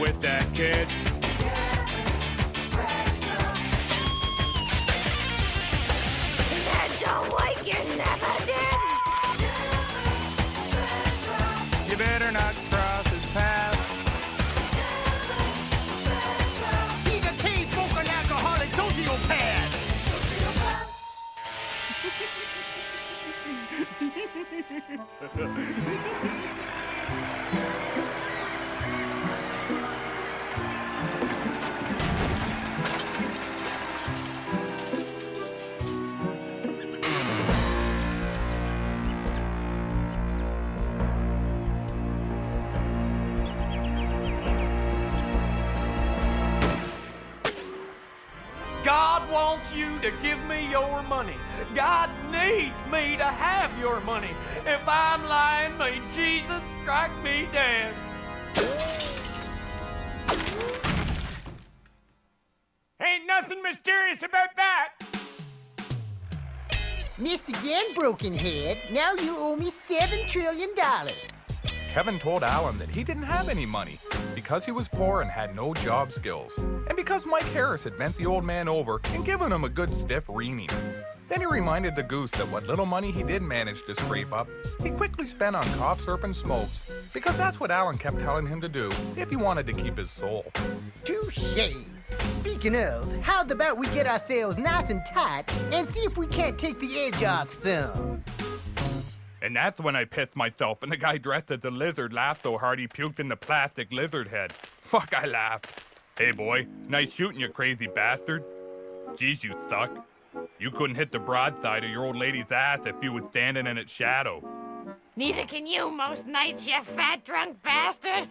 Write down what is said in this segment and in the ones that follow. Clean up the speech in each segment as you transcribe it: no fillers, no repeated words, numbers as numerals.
with that, kid. Don't like you never did. You better not cross his path. He's a teen-smoking alcoholic sociopath. God wants you to give me your money. God needs me to have your money. If I'm lying, may Jesus strike me dead. Ain't nothing mysterious about that. Missed again, Brokenhead. Now you owe me $7 trillion. Kevin told Alan that he didn't have any money because he was poor and had no job skills, and because Mike Harris had bent the old man over and given him a good stiff reaming. Then he reminded the goose that what little money he did manage to scrape up, he quickly spent on cough syrup and smokes, because that's what Alan kept telling him to do if he wanted to keep his soul. Touche. Speaking of, how about we get ourselves nice and tight and see if we can't take the edge off some? And that's when I pissed myself and the guy dressed as a lizard laughed so hard he puked in the plastic lizard head. Fuck, I laughed. Hey boy, nice shooting, you crazy bastard. Geez, you suck. You couldn't hit the broadside of your old lady's ass if you was standing in its shadow. Neither can you most nights, you fat drunk bastard.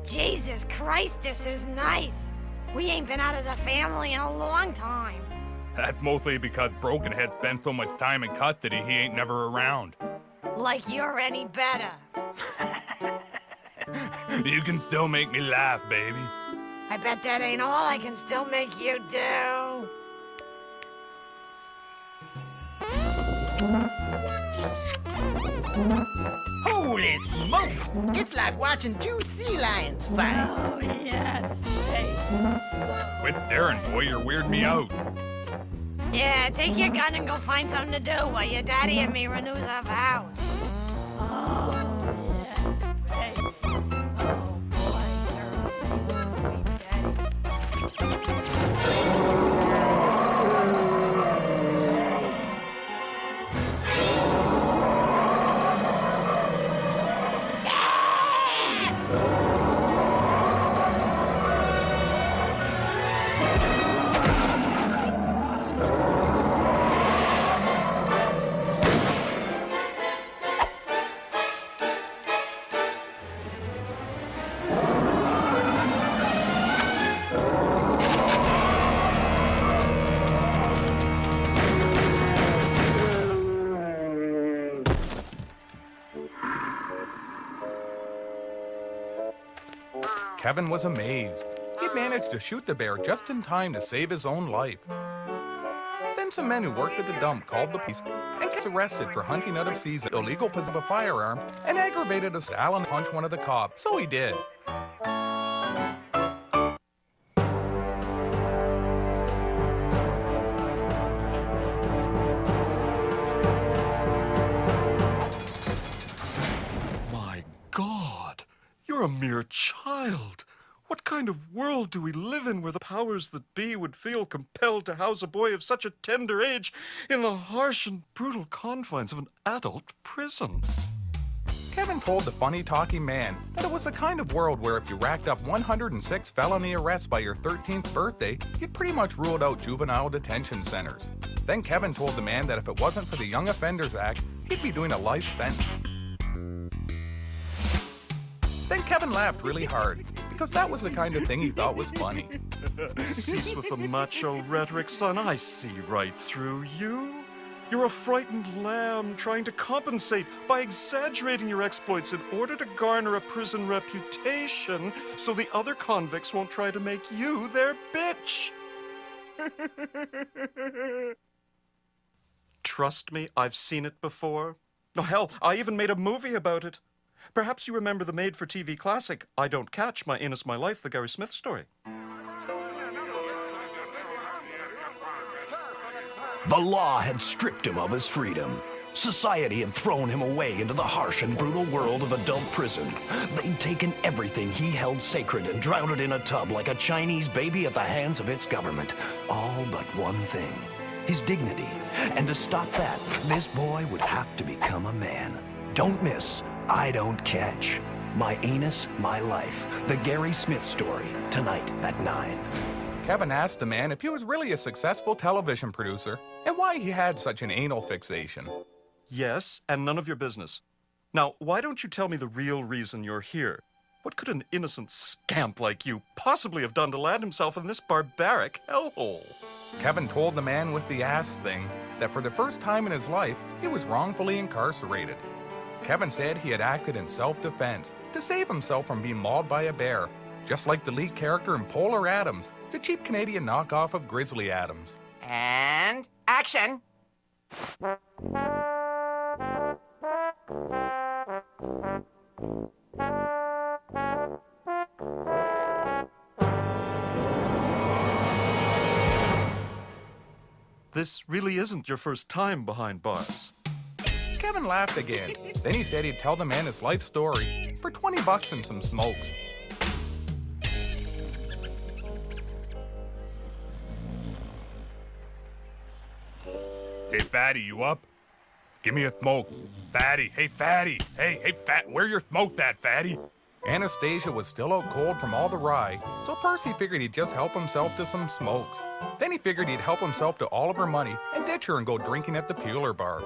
Jesus Christ, this is nice. We ain't been out as a family in a long time. That's mostly because Brokenhead spends so much time in custody he ain't never around. Like you're any better. You can still make me laugh, baby. I bet that ain't all I can still make you do. Holy smokes! It's like watching two sea lions fight. Oh, yes. Hey. Quit staring, boy, you're weirding me out. Yeah, take your gun and go find something to do while your daddy and me renews our vows. Oh, yes, baby. Oh, boy, you're amazing, sweet daddy. Kevin was amazed. He'd managed to shoot the bear just in time to save his own life. Then some men who worked at the dump called the police and was arrested for hunting out of season, illegal possession of a firearm, and aggravated assault. Alan punched one of the cops, so he did. My God, you're a mere child. What kind of world do we live in where the powers that be would feel compelled to house a boy of such a tender age in the harsh and brutal confines of an adult prison? Kevin told the funny talking man that it was the kind of world where if you racked up 106 felony arrests by your 13th birthday, you'd pretty much ruled out juvenile detention centers. Then Kevin told the man that if it wasn't for the Young Offenders Act, he'd be doing a life sentence. Then Kevin laughed really hard, because that was the kind of thing he thought was funny. Cease with the macho rhetoric, son. I see right through you. You're a frightened lamb trying to compensate by exaggerating your exploits in order to garner a prison reputation so the other convicts won't try to make you their bitch. trust me, I've seen it before. Oh, hell, I even made a movie about it. Perhaps you remember the made-for-TV classic, I Don't Catch, My Anus, My Life, the Gary Smith story. The law had stripped him of his freedom. Society had thrown him away into the harsh and brutal world of adult prison. They'd taken everything he held sacred and drowned it in a tub like a Chinese baby at the hands of its government. All but one thing, his dignity. And to stop that, this boy would have to become a man. Don't miss I Don't Catch. My Anus, My Life, the Gary Smith story, tonight at 9. Kevin asked the man if he was really a successful television producer and why he had such an anal fixation. Yes, and none of your business. Now, why don't you tell me the real reason you're here? What could an innocent scamp like you possibly have done to land himself in this barbaric hellhole? Kevin told the man with the ass thing that for the first time in his life, he was wrongfully incarcerated. Kevin said he had acted in self-defense to save himself from being mauled by a bear, just like the lead character in Polar Adams, the cheap Canadian knockoff of Grizzly Adams. And action! This really isn't your first time behind bars. Kevin laughed again. Then he said he'd tell the man his life story for $20 and some smokes. Hey, Fatty, you up? Give me a smoke. Fatty, hey, Fatty. Hey, Fat, where your smoke at, Fatty? Anastasia was still out cold from all the rye, so Percy figured he'd just help himself to some smokes. Then he figured he'd help himself to all of her money and ditch her and go drinking at the Peeler bar.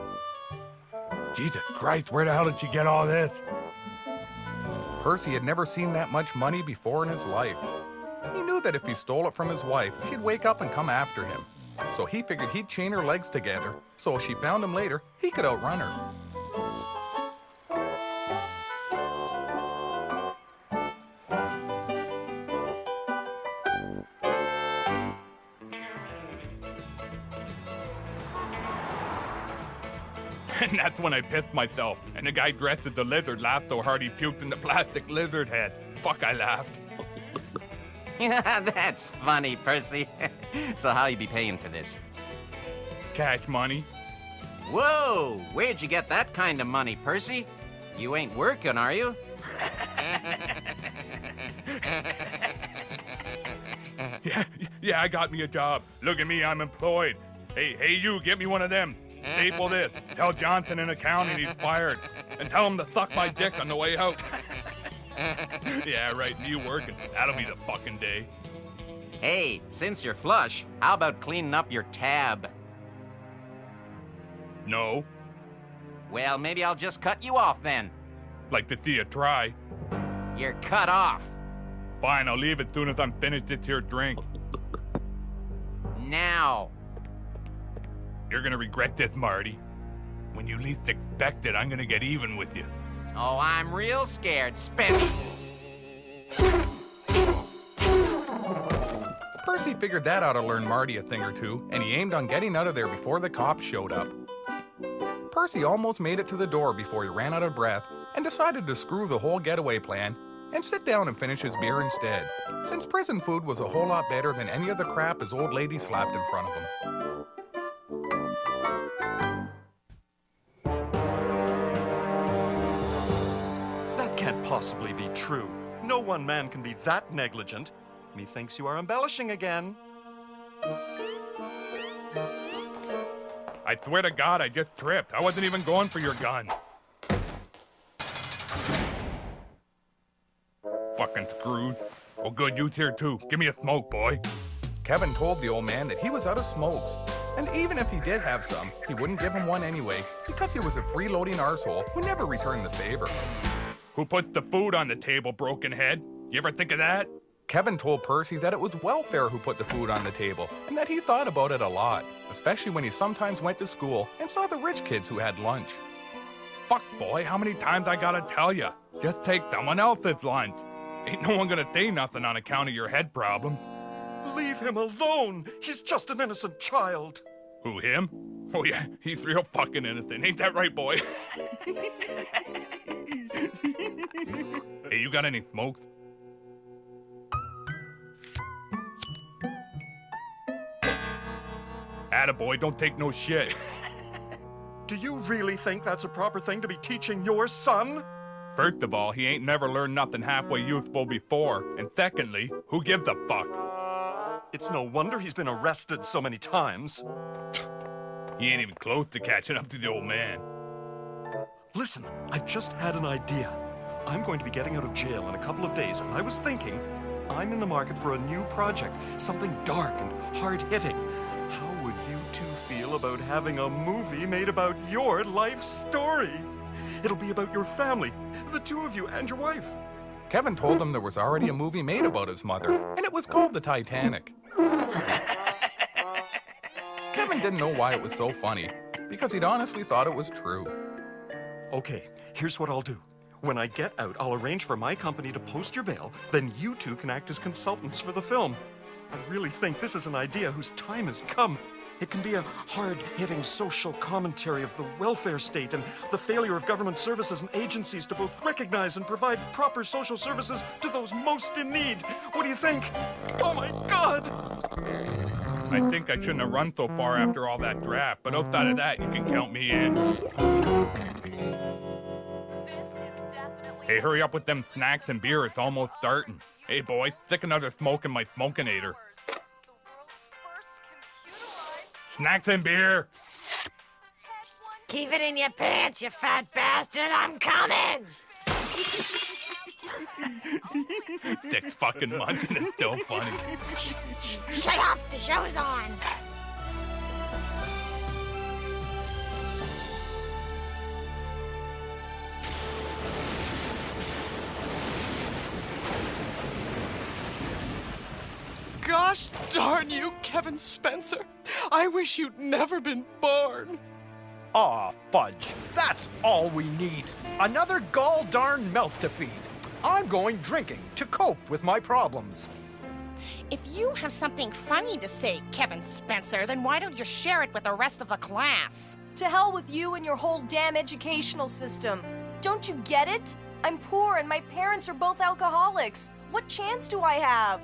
Jesus Christ, where the hell did you get all this? Percy had never seen that much money before in his life. He knew that if he stole it from his wife, she'd wake up and come after him. So he figured he'd chain her legs together, so if she found him later, he could outrun her. And that's when I pissed myself, and the guy dressed as the lizard laughed so hard he puked in the plastic lizard head. Fuck, I laughed. That's funny, Percy. So how you be paying for this? Cash money. Whoa! Where'd you get that kind of money, Percy? You ain't working, are you? Yeah, I got me a job. Look at me, I'm employed. Hey, you, get me one of them. Staple this. Tell Johnson in accounting he's fired. And tell him to suck my dick on the way out. Yeah, right, me working. That'll be the fucking day. Hey, since you're flush, how about cleaning up your tab? No. Well, maybe I'll just cut you off then. Like to see you try. You're cut off. Fine, I'll leave as soon as I'm finished this here drink. Now. You're gonna regret this, Marty. When you least expect it, I'm gonna get even with you. Oh, I'm real scared, Spence. Percy figured that ought to learn Marty a thing or two, and he aimed on getting out of there before the cops showed up. Percy almost made it to the door before he ran out of breath and decided to screw the whole getaway plan and sit down and finish his beer instead, since prison food was a whole lot better than any of the crap his old lady slapped in front of him. That can't possibly be true. No one man can be that negligent. Methinks you are embellishing again. I swear to God, I just tripped. I wasn't even going for your gun. Fucking screws. Well, good, you's here too. Give me a smoke, boy. Kevin told the old man that he was out of smokes, and even if he did have some, he wouldn't give him one anyway, because he was a freeloading arsehole who never returned the favor. Who puts the food on the table, broken head? You ever think of that? Kevin told Percy that it was welfare who put the food on the table, and that he thought about it a lot, especially when he sometimes went to school and saw the rich kids who had lunch. Fuck, boy, how many times I gotta tell ya? Just take someone else's lunch. Ain't no one gonna say nothing on account of your head problems. Leave him alone. He's just an innocent child. Who, him? Oh yeah, he's real fucking innocent. Ain't that right, boy? Hey, you got any smokes? Attaboy, don't take no shit. Do you really think that's a proper thing to be teaching your son? First of all, he ain't never learned nothing halfway useful before. And secondly, who gives a fuck? It's no wonder he's been arrested so many times. He ain't even close to catching up to the old man. Listen, I've just had an idea. I'm going to be getting out of jail in a couple of days, and I was thinking, I'm in the market for a new project, something dark and hard-hitting. How would you two feel about having a movie made about your life story? It'll be about your family, the two of you and your wife. Kevin told them there was already a movie made about his mother, and it was called The Titanic. Kevin didn't know why it was so funny, because he'd honestly thought it was true. Okay, here's what I'll do. When I get out, I'll arrange for my company to post your bail, then you two can act as consultants for the film. I really think this is an idea whose time has come. It can be a hard-hitting social commentary of the welfare state and the failure of government services and agencies to both recognize and provide proper social services to those most in need. What do you think? Oh my God! I think I shouldn't have run so far after all that draft, but outside of that, you can count me in. Hey, hurry up with them snacks and beer. It's almost starting. Hey, boy, stick another smoke in my smokinator. Snacks and beer. Keep it in your pants, you fat bastard. I'm coming. 6 fucking months and it's still funny. Shut up. The show's on. Gosh darn you, Kevin Spencer. I wish you'd never been born. Aw, fudge. That's all we need. Another gall darn mouth to feed. I'm going drinking to cope with my problems. If you have something funny to say, Kevin Spencer, then why don't you share it with the rest of the class? To hell with you and your whole damn educational system. Don't you get it? I'm poor and my parents are both alcoholics. What chance do I have?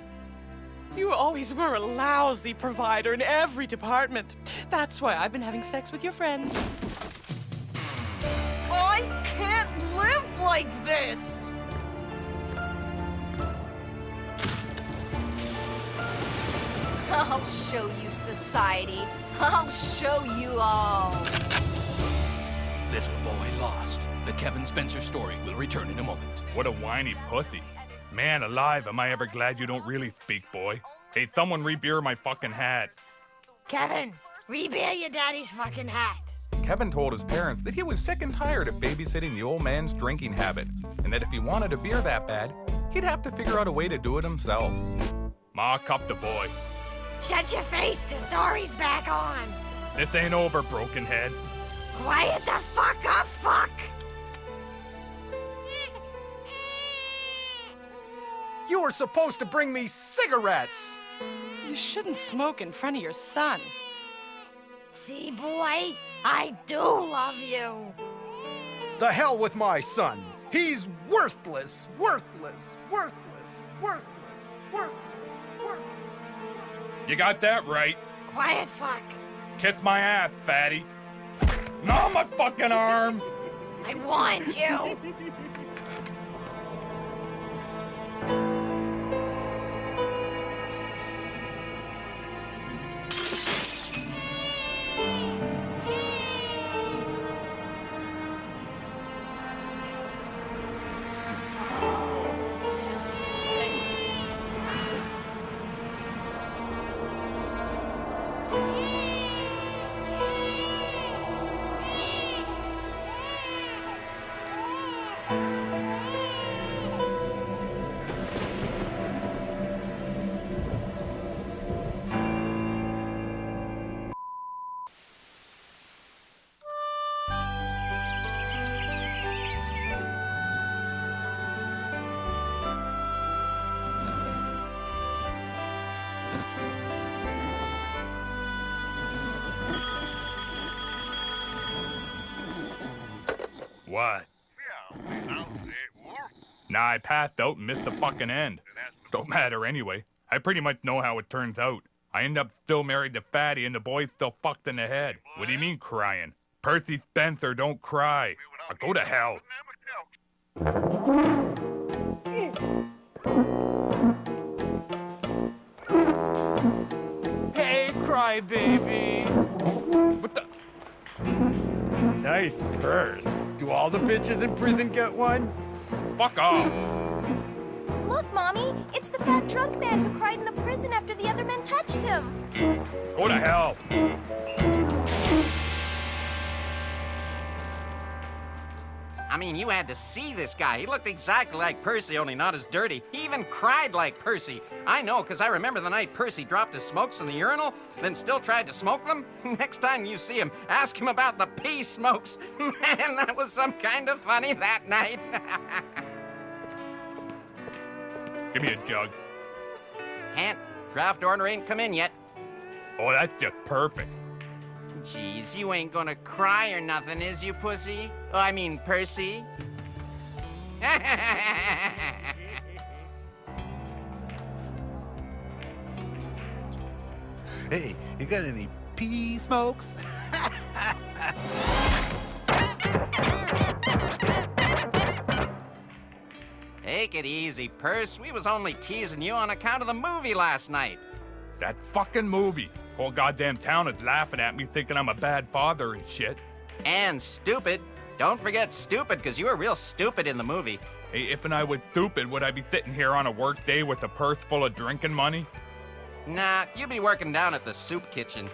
You always were a lousy provider in every department. That's why I've been having sex with your friend. I can't live like this! I'll show you, society. I'll show you all. Little Boy Lost. The Kevin Spencer story will return in a moment. What a whiny pussy. Man alive, am I ever glad you don't really speak, boy. Hey, someone re-beer my fucking hat. Kevin, re-beer your daddy's fucking hat. Kevin told his parents that he was sick and tired of babysitting the old man's drinking habit, and that if he wanted a beer that bad, he'd have to figure out a way to do it himself. Ma, cup the boy. Shut your face, the story's back on. This ain't over, broken head. Quiet the fuck up, fuck. You were supposed to bring me cigarettes. You shouldn't smoke in front of your son. See, boy, I do love you. The hell with my son. He's worthless, worthless, worthless, worthless, worthless, worthless. You got that right. Quiet, fuck. Kiss my ass, fatty. No, my fucking arms. I warned you. What? Nah, I passed out and missed the fucking end. Don't matter anyway. I pretty much know how it turns out. I end up still married to Fatty and the boy's still fucked in the head. What do you mean crying? Percy Spencer, don't cry. Or go to hell. Hey, crybaby. What the? Nice purse. Do all the bitches in prison get one? Fuck off. Look, Mommy, it's the fat drunk man who cried in the prison after the other men touched him. Go to hell. I mean, you had to see this guy. He looked exactly like Percy, only not as dirty. He even cried like Percy. I know, because I remember the night Percy dropped his smokes in the urinal, then still tried to smoke them. Next time you see him, ask him about the pea smokes. Man, that was some kind of funny that night. Give me a jug. Can't. Draft order ain't come in yet. Oh, that's just perfect. Jeez, you ain't gonna cry or nothing, is you, pussy? Oh, I mean, Percy. Hey, you got any pea smokes? Take it easy, Perce. We was only teasing you on account of the movie last night. That fucking movie. Whole goddamn town is laughing at me thinking I'm a bad father and shit. And stupid. Don't forget stupid, because you were real stupid in the movie. Hey, if and I was stupid, would I be sitting here on a work day with a purse full of drinking money? Nah, you'd be working down at the soup kitchen.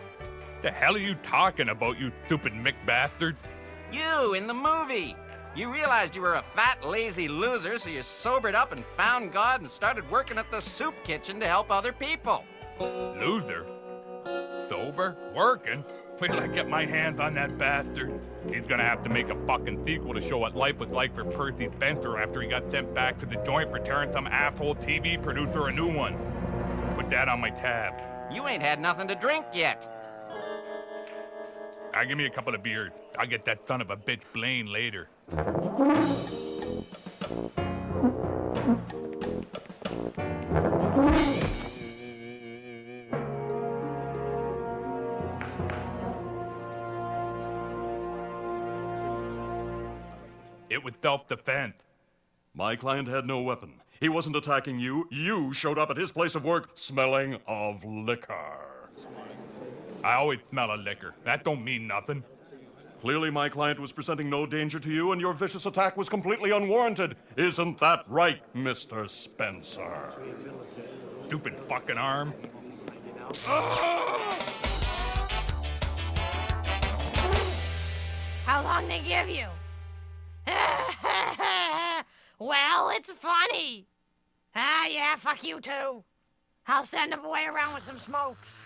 The hell are you talking about, you stupid Mick bastard? You, in the movie. You realized you were a fat, lazy loser, so you sobered up and found God and started working at the soup kitchen to help other people. Loser? Sober? Working? Wait till I get my hands on that bastard. He's gonna have to make a fucking sequel to show what life was like for Percy Spencer after he got sent back to the joint for tearing some asshole TV producer a new one. Put that on my tab. You ain't had nothing to drink yet. Give me a couple of beers. I'll get that son of a bitch Blaine later. It was self-defense. My client had no weapon. He wasn't attacking you. You showed up at his place of work smelling of liquor. I always smell of liquor. That don't mean nothing. Clearly, my client was presenting no danger to you, and your vicious attack was completely unwarranted. Isn't that right, Mr. Spencer? Stupid fucking arm. How long they give you? Well, it's funny. Yeah, fuck you too. I'll send a boy around with some smokes.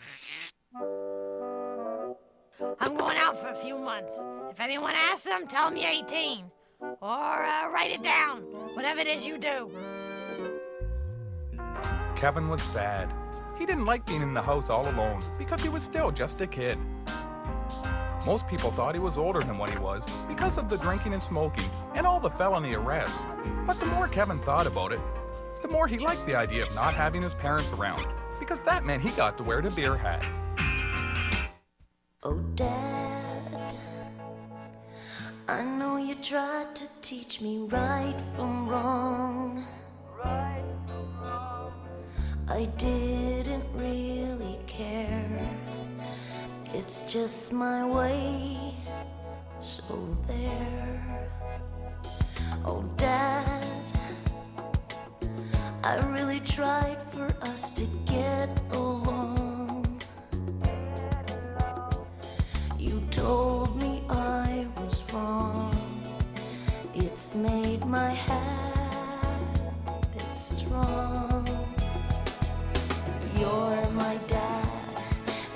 I'm going out for a few months. If anyone asks them, tell them you're 18. Or write it down. Whatever it is you do. Kevin was sad. He didn't like being in the house all alone because he was still just a kid. Most people thought he was older than what he was because of the drinking and smoking and all the felony arrests. But the more Kevin thought about it, the more he liked the idea of not having his parents around because that meant he got to wear the beer hat. Oh, Dad, I know you tried to teach me right from wrong. I didn't really care. It's just my way, so there. Oh, Dad, I really tried for us to get along. You told me I was wrong. It's made my habit strong. You're my dad,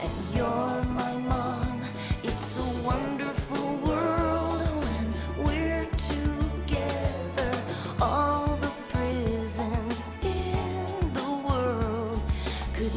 and you're my mom. It's a wonderful world when we're together. All the prisons in the world could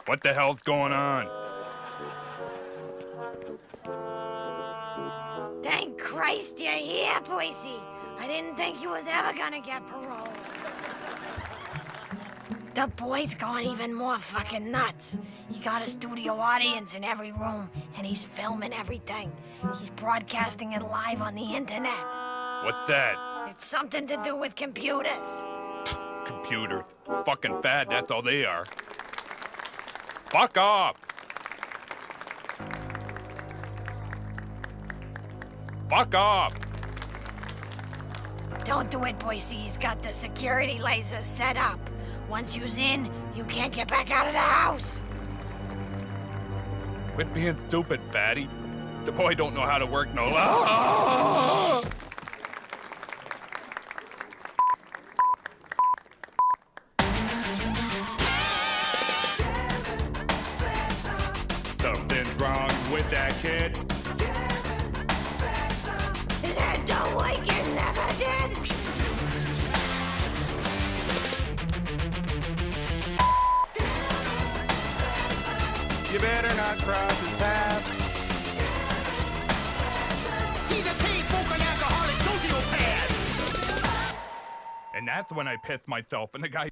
What the hell's going on? Thank Christ you're here, Boise. I didn't think you was ever gonna get parole. The boy's gone even more fucking nuts. He got a studio audience in every room, and he's filming everything. He's broadcasting it live on the internet. What's that? It's something to do with computers. Computers. Fucking fad, that's all they are. Fuck off! Fuck off! Don't do it, Boise. He's got the security lasers set up. Once you's in, you can't get back out of the house. Quit being stupid, fatty. The boy don't know how to work no... Ah! Something's wrong with that kid. His head don't like it never did. You better not cross his path. He's a chain-smoking alcoholic sociopath! And that's when I pissed myself and the guy